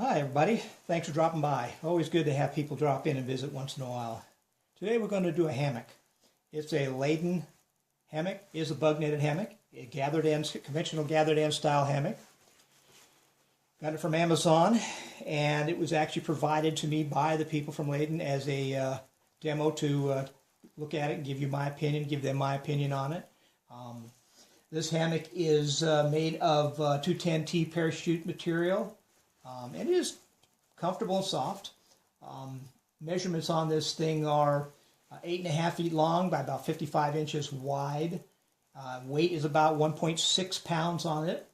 Hi everybody, thanks for dropping by. Always good to have people drop in and visit once in a while. Today we're going to do a hammock. It's a Lhedon hammock. It is a bug netted hammock, a gathered end, conventional gathered end style hammock. Got it from Amazon, and it was actually provided to me by the people from Lhedon as a demo to look at it and give you my opinion, give them my opinion on it. This hammock is made of 210T parachute material. And it is comfortable and soft. Measurements on this thing are 8.5 feet long by about 55 inches wide. Weight is about 1.6 pounds on it.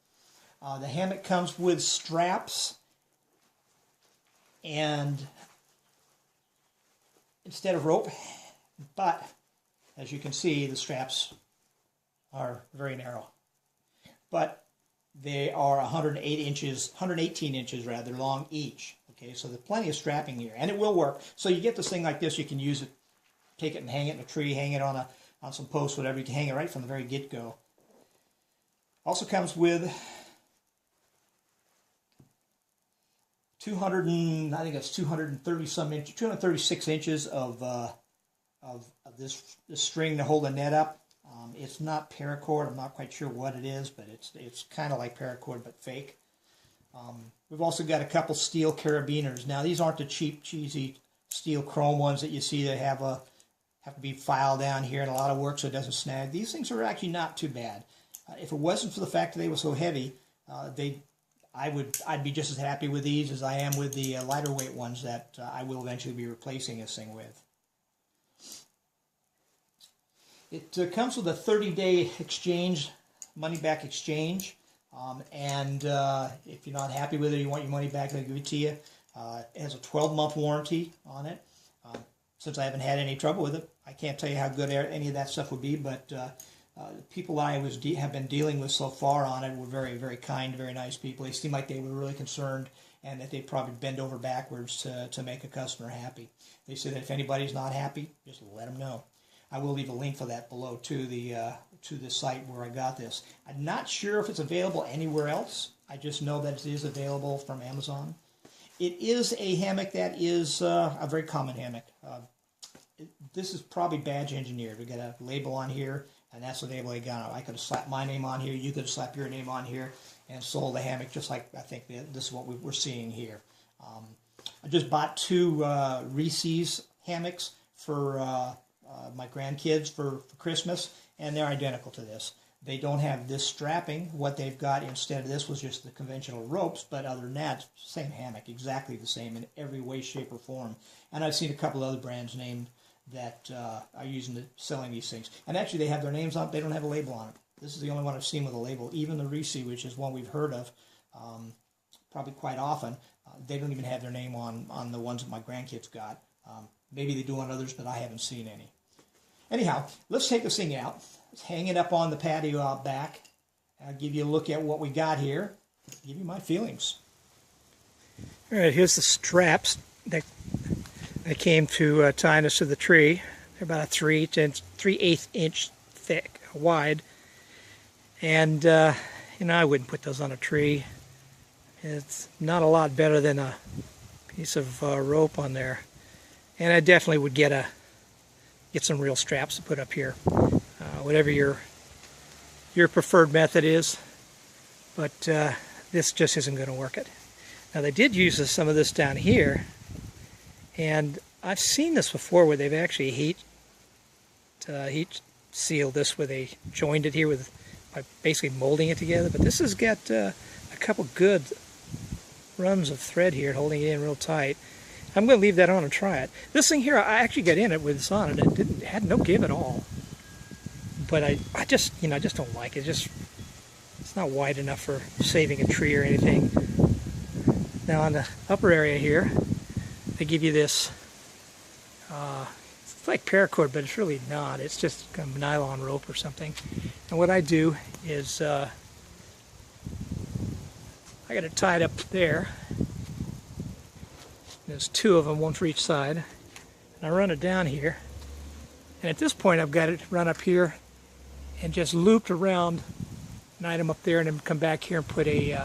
The hammock comes with straps, and instead of rope, but as you can see, the straps are very narrow. But they are 118 inches rather long each. Okay, so there's plenty of strapping here, and it will work. So you get this thing like this, you can use it, take it and hang it in a tree, hang it on some posts, whatever. You can hang it right from the very get-go. Also comes with 236 inches of this string to hold the net up. It's not paracord. I'm not quite sure what it is, but it's kind of like paracord but fake. We've also got a couple steel carabiners. Now these aren't the cheap, cheesy steel chrome ones that you see that have to be filed down here and a lot of work so it doesn't snag. These things are actually not too bad. If it wasn't for the fact that they were so heavy, I'd be just as happy with these as I am with the lighter weight ones that I will eventually be replacing this thing with. It comes with a 30-day exchange, money-back exchange, and if you're not happy with it, you want your money back, they'll give it to you. It has a 12-month warranty on it. Since I haven't had any trouble with it, I can't tell you how good any of that stuff would be, but the people I have been dealing with so far on it were very, very kind, very nice people. They seemed like they were really concerned and that they'd probably bend over backwards to make a customer happy. They said that if anybody's not happy, just let them know. I will leave a link for that below to the site where I got this. I'm not sure if it's available anywhere else. I just know that it is available from Amazon. It is a hammock that is a very common hammock. This is probably badge engineered. We got a label on here, and that's the label I got. I could have slapped my name on here. You could have slapped your name on here and sold the hammock just like I think this is what we're seeing here. I just bought two Reese's hammocks for my grandkids for Christmas, and they're identical to this. They don't have this strapping. What they've got instead of this was just the conventional ropes, but other than that, same hammock, exactly the same in every way, shape, or form. And I've seen a couple other brands named that are selling these things. And actually, they have their names on it. They don't have a label on it. This is the only one I've seen with a label. Even the Reese, which is one we've heard of probably quite often, they don't even have their name on the ones that my grandkids got. Maybe they do on others, but I haven't seen any. Anyhow, let's take this thing out. Let's hang it up on the patio out back. I'll give you a look at what we got here. Give you my feelings. All right, here's the straps that came to tying us to the tree. They're about a 3/8 inch thick, wide. And, I wouldn't put those on a tree. It's not a lot better than a piece of rope on there. And I definitely would get some real straps to put up here, whatever your preferred method is, but this just isn't going to work it. Now they did use some of this down here, and I've seen this before where they've actually heat sealed this where they joined it here by basically molding it together, but this has got a couple good runs of thread here holding it in real tight. I'm going to leave that on and try it. This thing here, I actually got in it with this on it. It had no give at all. But I just don't like it. It's not wide enough for saving a tree or anything. Now on the upper area here, they give you this. It's like paracord, but it's really not. It's just kind of nylon rope or something. And what I do is I got it tied up there. There's two of them, one for each side. And I run it down here. And at this point, I've got it run up here and just looped around an item up there, and then come back here and put a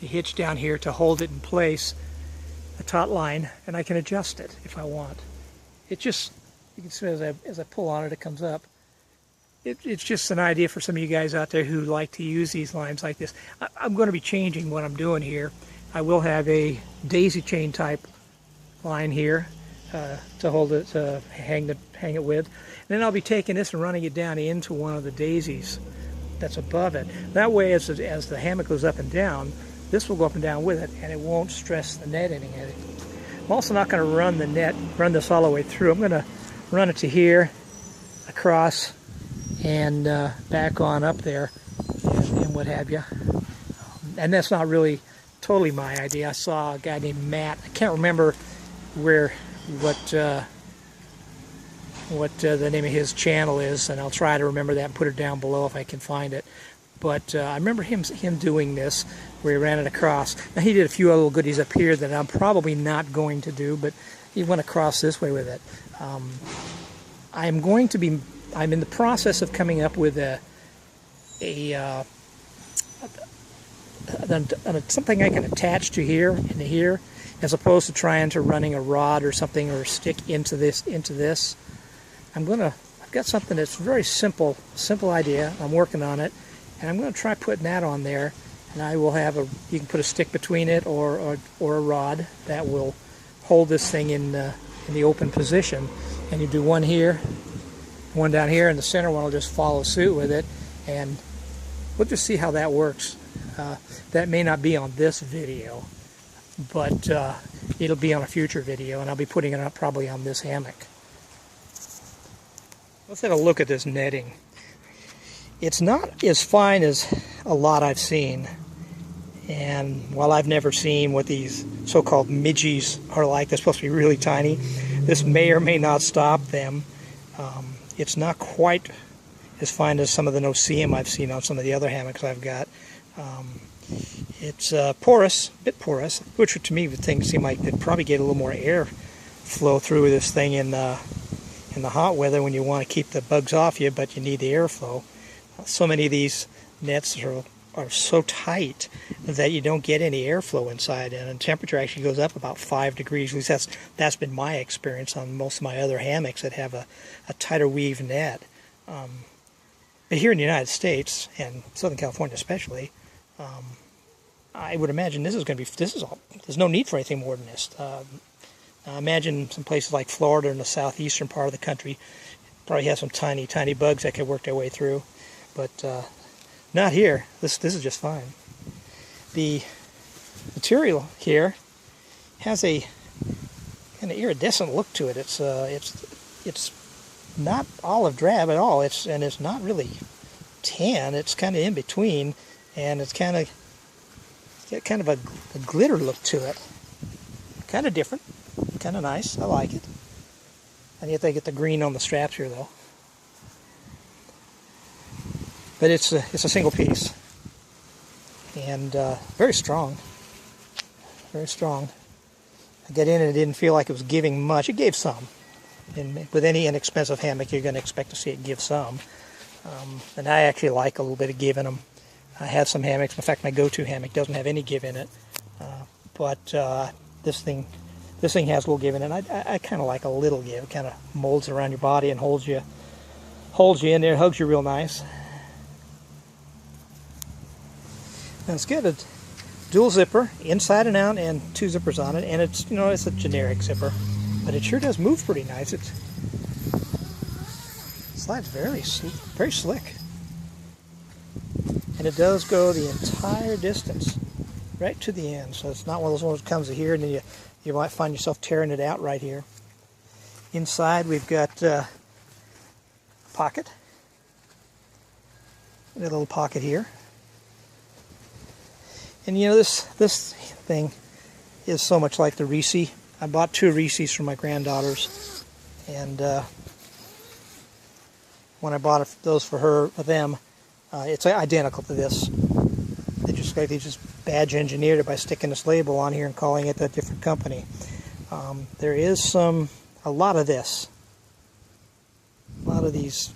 a hitch down here to hold it in place, a taut line, and I can adjust it if I want. It just, you can see as I pull on it, it comes up. It's just an idea for some of you guys out there who like to use these lines like this. I'm going to be changing what I'm doing here. I will have a daisy chain type line here to hold it, to hang it with. And then I'll be taking this and running it down into one of the daisies that's above it. That way, as the hammock goes up and down, this will go up and down with it, and it won't stress the net any. I'm also not going to run this all the way through. I'm going to run it to here, across, and back on up there, and what have you. And that's not really totally my idea. I saw a guy named Matt. I can't remember what the name of his channel is, and I'll try to remember that and put it down below if I can find it. But I remember him doing this, where he ran it across. Now he did a few other little goodies up here that I'm probably not going to do, but he went across this way with it. I'm in the process of coming up with something I can attach to here and here, as opposed to trying to running a rod or something or stick into this. I've got something that's very simple idea. I'm working on it, and I'm going to try putting that on there, and I will have you can put a stick between it or a rod that will hold this thing in the open position, and you do one here, one down here, and the center one will just follow suit with it, and we'll just see how that works. That may not be on this video, but it'll be on a future video, and I'll be putting it up probably on this hammock. Let's have a look at this netting. It's not as fine as a lot I've seen, and while I've never seen what these so-called midgies are like, they're supposed to be really tiny. This may or may not stop them. It's not quite as fine as some of the no-see-em I've seen on some of the other hammocks I've got. It's porous, a bit porous, which to me would seem like they'd probably get a little more air flow through this thing in the hot weather when you want to keep the bugs off you, but you need the airflow. So many of these nets are so tight that you don't get any airflow inside, and the temperature actually goes up about 5 degrees. At least that's been my experience on most of my other hammocks that have a tighter weave net. But here in the United States, and Southern California especially, I would imagine there's no need for anything more than this. Now imagine some places like Florida in the southeastern part of the country probably have some tiny, tiny bugs that could work their way through, but not here. This is just fine. The material here has a kind of iridescent look to it. It's not olive drab at all. It's not really tan. It's kind of in between, and it's kind of a glitter look to it. Kind of different, kind of nice. I like it. And yet they get the green on the straps here, though. But it's a single piece, and very strong. Very strong. I got in and it didn't feel like it was giving much. It gave some. And with any inexpensive hammock, you're going to expect to see it give some. And I actually like a little bit of give in them. I have some hammocks. In fact, my go-to hammock doesn't have any give in it. But this thing has a little give in it. And I kind of like a little give. It kind of molds around your body and holds you in there, hugs you real nice. Now it's got a dual zipper, inside and out, and 2 zippers on it. And it's a generic zipper, but it sure does move pretty nice. It slides very slick. And it does go the entire distance, right to the end. So it's not one of those ones that comes to here and then you might find yourself tearing it out right here. Inside we've got a pocket. A little pocket here. And this thing is so much like the Reese. I bought 2 Reese's for my granddaughters, and when I bought those for them, it's identical to this. They just badge engineered it by sticking this label on here and calling it a different company. There is a lot of this, a lot of these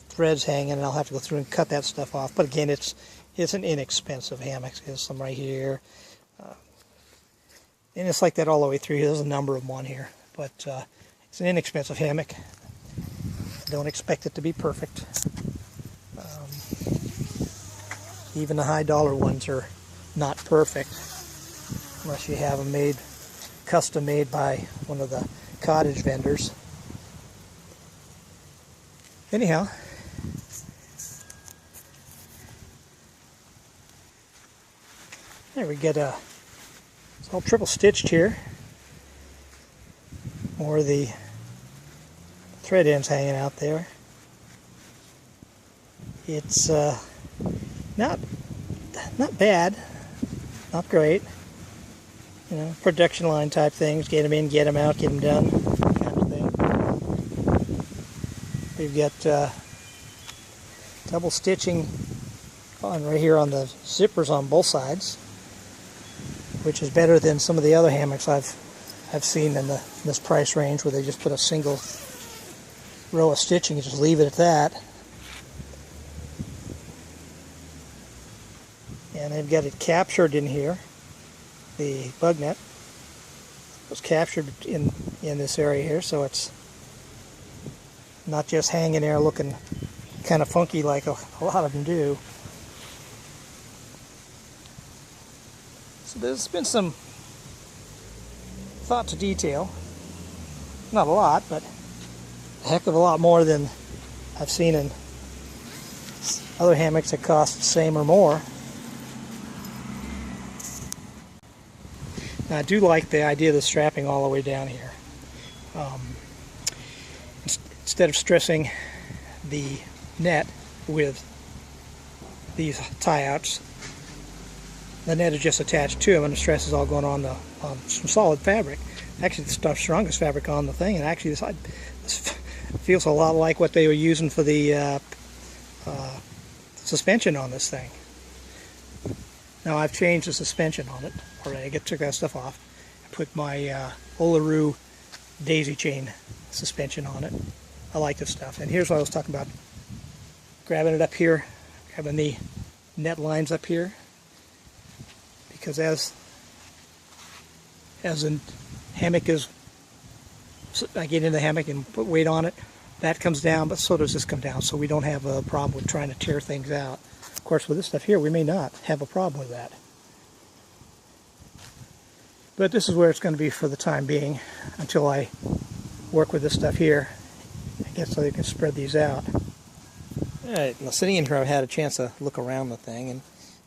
threads hanging, and I'll have to go through and cut that stuff off. But again, it's It's an inexpensive hammock. There's some right here. And it's like that all the way through. There's a number of them on here. But it's an inexpensive hammock. Don't expect it to be perfect. Even the high dollar ones are not perfect unless you have them made, custom made by one of the cottage vendors. Anyhow, there we get it's all triple stitched here. More of the thread ends hanging out there. It's not bad, not great. You know, production line type things. Get them in, get them out, get them done, kind of thing. We've got double stitching on right here on the zippers on both sides, which is better than some of the other hammocks I've seen in this price range, where they just put a single row of stitching and just leave it at that. And they've got it captured in here. The bug net was captured in this area here, so it's not just hanging there looking kind of funky like a lot of them do. So there's been some thought to detail. Not a lot, but a heck of a lot more than I've seen in other hammocks that cost the same or more. Now, I do like the idea of the strapping all the way down here. Instead of stressing the net with these tie-outs, the net is just attached to them, and the stress is all going on some solid fabric. Actually, the strongest fabric on the thing, and actually this feels a lot like what they were using for the suspension on this thing. Now, I've changed the suspension on it already. I took that stuff off. I put my Olaroo daisy chain suspension on it. I like this stuff. And here's what I was talking about. Grabbing it up here, grabbing the net lines up here. Because as the hammock is, I get in the hammock and put weight on it, that comes down, but so does this come down. So we don't have a problem with trying to tear things out. Of course, with this stuff here, we may not have a problem with that. But this is where it's going to be for the time being, until I work with this stuff here, I guess, so you can spread these out. Alright, now sitting in here, I've had a chance to look around the thing, and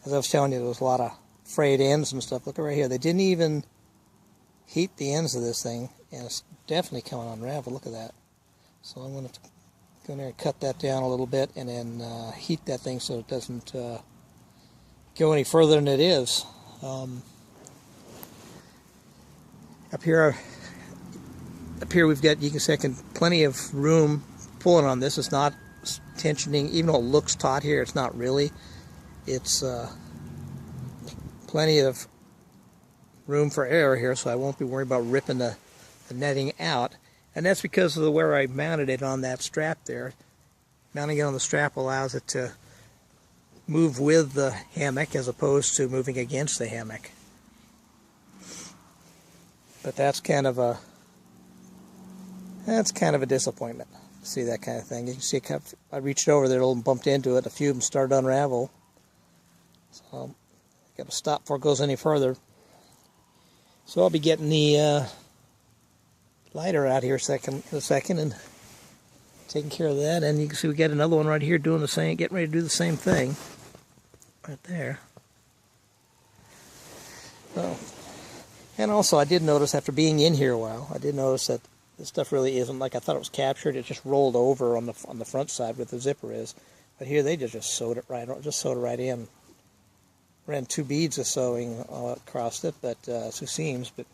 as I was telling you, there was a lot of frayed ends and stuff. Look right here. They didn't even heat the ends of this thing, and it's definitely coming unraveled. Look at that. So I'm going to go in there and cut that down a little bit, and then heat that thing so it doesn't go any further than it is. Up here we've got, you can see, plenty of room pulling on this. It's not tensioning, even though it looks taut here, it's not really. It's plenty of room for error here, so I won't be worried about ripping the netting out. And that's because of where I mounted it on that strap there. Mounting it on the strap allows it to move with the hammock as opposed to moving against the hammock. But that's kind of a disappointment to see that kind of thing. You can see I reached over there and bumped into it. A few of them started to unravel. So I've got to stop before it goes any further. So I'll be getting the lighter out here in a second and taking care of that. And you can see we got another one right here doing the same, getting ready to do the same thing. Right there. Oh. And also, I did notice, after being in here a while, I did notice that this stuff really isn't like I thought it was captured. It just rolled over on the front side where the zipper is. But here they just sewed it right in. Ran 2 beads of sewing across it, but 2 seams, but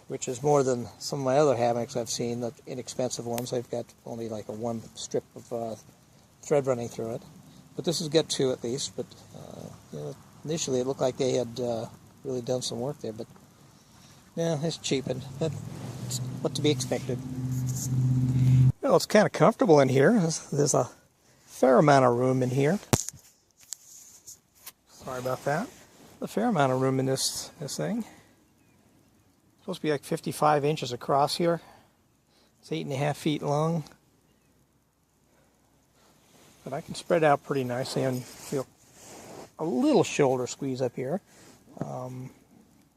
which is more than some of my other hammocks I've seen, the inexpensive ones. They've got only like a 1 strip of thread running through it. But this has got 2 at least. But you know, initially it looked like they had really done some work there, but yeah, it's cheapened. But it's what to be expected. Well, it's kind of comfortable in here. There's a fair amount of room in here. Sorry about that. A fair amount of room in this thing. It's supposed to be like 55 inches across here. It's 8.5 feet long. But I can spread out pretty nicely and feel a little shoulder squeeze up here. Of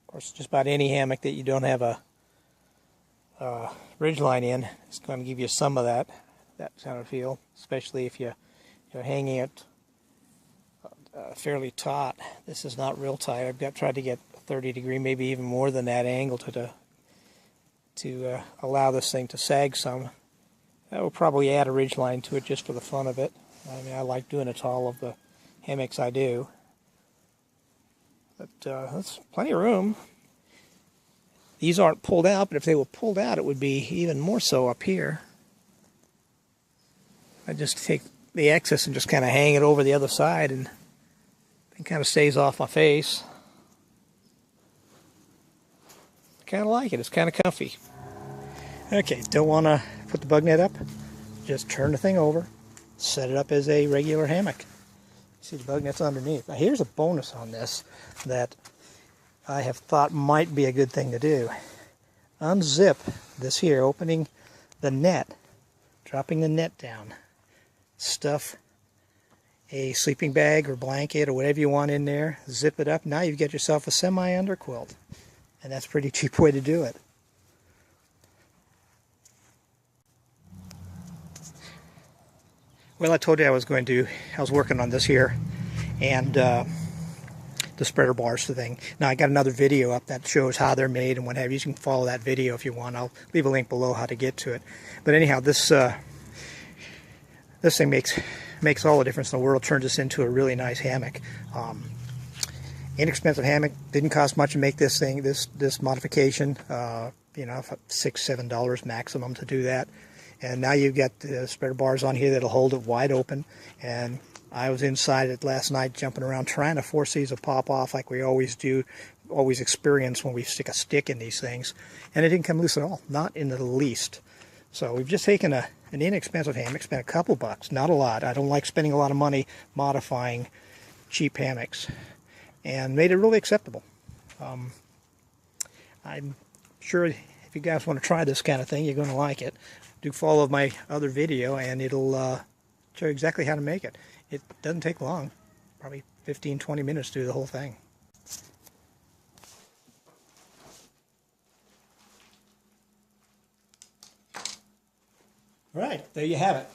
course, just about any hammock that you don't have a ridgeline in is going to give you some of that kind of feel, especially if you're hanging it fairly taut. This is not real tight. I've tried to get 30-degree, maybe even more than that angle to allow this thing to sag some. That will probably add a ridgeline to it just for the fun of it. I mean, I like doing it to all of the hammocks I do. But that's plenty of room. These aren't pulled out, but if they were pulled out, it would be even more so up here. I just take the excess and just kind of hang it over the other side, and it kind of stays off my face. I kind of like it. It's kind of comfy. Okay, don't want to put the bug net up. Just turn the thing over. Set it up as a regular hammock. See the bug net's underneath. Now here's a bonus on this that I have thought might be a good thing to do. Unzip this here, opening the net, dropping the net down. Stuff a sleeping bag or blanket or whatever you want in there. Zip it up. Now you've got yourself a semi-underquilt. And that's a pretty cheap way to do it. Well, I told you I was working on this here, and the spreader bars thing. Now I got another video up that shows how they're made and what have you. You can follow that video if you want. I'll leave a link below how to get to it. But anyhow, this thing makes all the difference in the world. Turns this into a really nice hammock. Inexpensive hammock. Didn't cost much to make this thing. This modification. You know, $6-7 maximum to do that. And now you've got the spreader bars on here that'll hold it wide open. And I was inside it last night jumping around trying to force these to pop off like we always do, always experience when we stick a stick in these things. And it didn't come loose at all, not in the least. So we've just taken an inexpensive hammock, spent a couple bucks, not a lot. I don't like spending a lot of money modifying cheap hammocks, and made it really acceptable. I'm sure if you guys want to try this kind of thing, you're going to like it. Do follow my other video, and it'll show you exactly how to make it. It doesn't take long, probably 15-20 minutes to do the whole thing. All right, there you have it.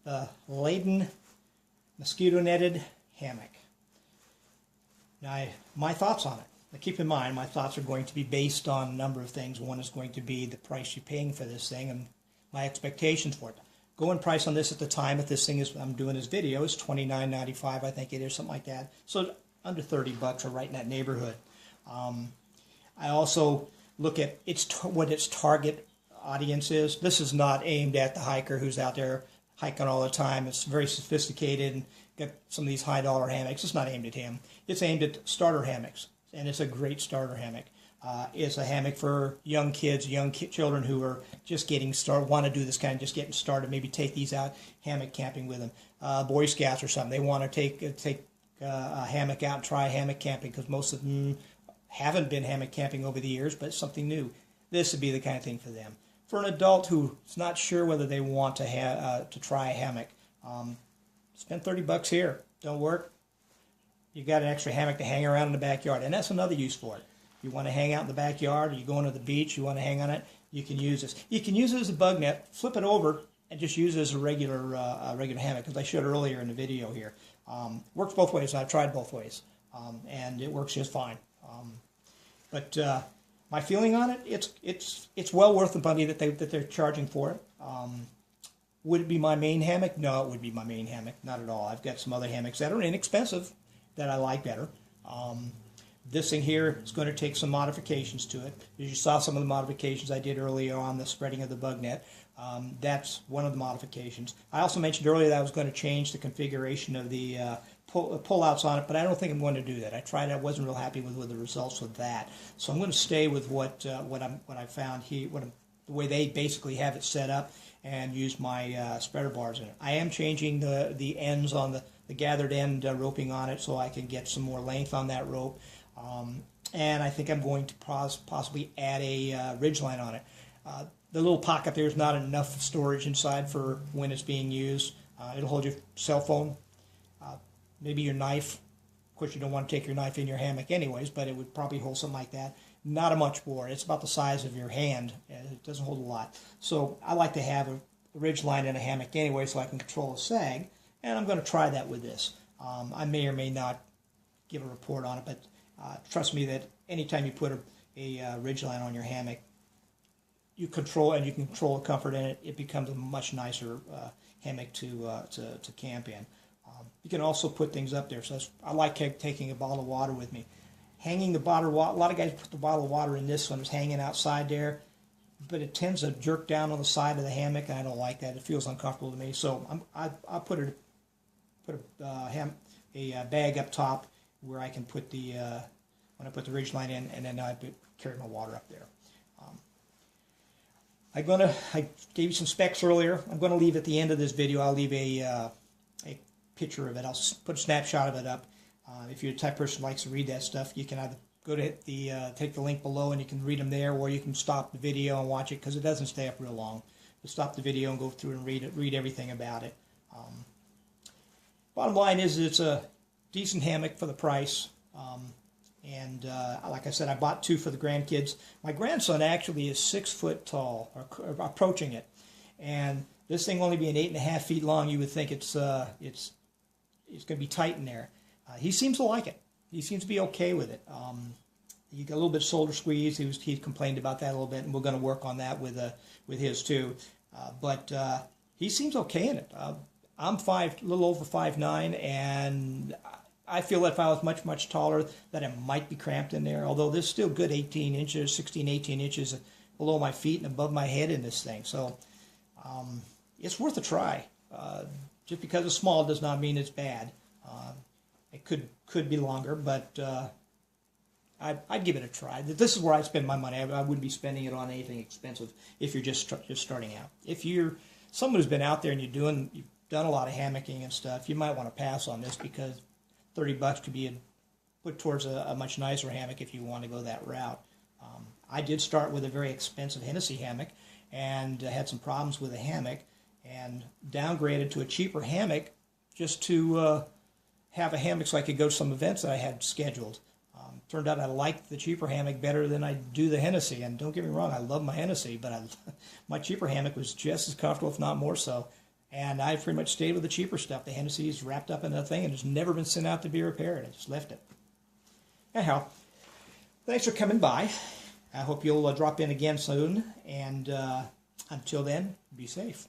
The Lhedon mosquito netted hammock. Now, my thoughts on it. Now, keep in mind, my thoughts are going to be based on a number of things. One is going to be the price you're paying for this thing and my expectations for it. Going price on this at the time that this thing is, I'm doing this video, is $29.95, I think it is, something like that. So under 30 bucks or right in that neighborhood. I also look at what its target audience is. This is not aimed at the hiker who's out there hiking all the time. It's very sophisticated and got some of these high dollar hammocks. It's not aimed at him. It's aimed at starter hammocks, and it's a great starter hammock. It's a hammock for young kids, children who are just getting started, want to do this kind of just getting started, maybe take these out hammock camping with them. Boy Scouts or something, they want to take a hammock out and try hammock camping because most of them haven't been hammock camping over the years, but it's something new. This would be the kind of thing for them. For an adult who's not sure whether they want to try a hammock, spend 30 bucks here. Don't work. You got an extra hammock to hang around in the backyard, and that's another use for it. You want to hang out in the backyard, or you're going to the beach, you want to hang on it, you can use this. You can use it as a bug net, flip it over, and just use it as a regular hammock, because I showed earlier in the video here. Works both ways. I've tried both ways, and it works just fine. But my feeling on it, it's well worth the money that they're charging for it. Would it be my main hammock? No, it would be my main hammock. Not at all. I've got some other hammocks that are inexpensive that I like better. This thing here is going to take some modifications to it. As you saw some of the modifications I did earlier on the spreading of the bug net. That's one of the modifications. I also mentioned earlier that I was going to change the configuration of the pull-outs on it, but I don't think I'm going to do that. I tried it. I wasn't real happy with the results of that. So I'm going to stay with what I found here, the way they basically have it set up, and use my spreader bars in it. I am changing the ends on the gathered end roping on it so I can get some more length on that rope. And I think I'm going to possibly add a ridge line on it. The little pocket there is not enough storage inside for when it's being used. It'll hold your cell phone, maybe your knife. Of course, you don't want to take your knife in your hammock anyways, but it would probably hold something like that. Not a much more. It's about the size of your hand. It doesn't hold a lot. So I like to have a ridge line in a hammock anyway so I can control the sag, and I'm going to try that with this. I may or may not give a report on it, but trust me that anytime you put a ridge line on your hammock, you control and you can control the comfort in it. It becomes a much nicer hammock to camp in. You can also put things up there. So I like taking a bottle of water with me. Hanging the bottle of water, a lot of guys put the bottle of water in this one, it's hanging outside there, but it tends to jerk down on the side of the hammock, and I don't like that. It feels uncomfortable to me. So I put a bag up top where I can put when I put the ridge line in, and then I carry my water up there. I gave you some specs earlier. I'm going to leave at the end of this video. I'll leave a picture of it. I'll put a snapshot of it up. If you're the type of person who likes to read that stuff, you can either go to take the link below and you can read them there, or you can stop the video and watch it because it doesn't stay up real long. Just stop the video and go through and read everything about it. Bottom line is it's a decent hammock for the price. And like I said, I bought two for the grandkids. My grandson actually is 6 foot tall, or approaching it. And this thing only being 8.5 feet long, you would think it's going to be tight in there. He seems to like it. He seems to be okay with it. He got a little bit shoulder squeeze. He complained about that a little bit, and we're going to work on that with his too. But he seems okay in it. I'm a little over 5'9", and I feel that if I was much, much taller, that it might be cramped in there, although there's still good 18 inches, 16, 18 inches below my feet and above my head in this thing. So it's worth a try. Just because it's small does not mean it's bad. It could be longer, but I'd give it a try. This is where I spend my money. I wouldn't be spending it on anything expensive if you're just starting out. If you're someone who's been out there and you've done a lot of hammocking and stuff, you might want to pass on this because $30 could be put towards a much nicer hammock if you want to go that route. I did start with a very expensive Hennessy hammock and had some problems with the hammock and downgraded to a cheaper hammock just to have a hammock so I could go to some events that I had scheduled. Turned out I liked the cheaper hammock better than I do the Hennessy, and don't get me wrong, I love my Hennessy, but my cheaper hammock was just as comfortable, if not more so. And I pretty much stayed with the cheaper stuff. The Hennessy is wrapped up in that thing and it's never been sent out to be repaired. I just left it. Anyhow, thanks for coming by. I hope you'll drop in again soon. And until then, be safe.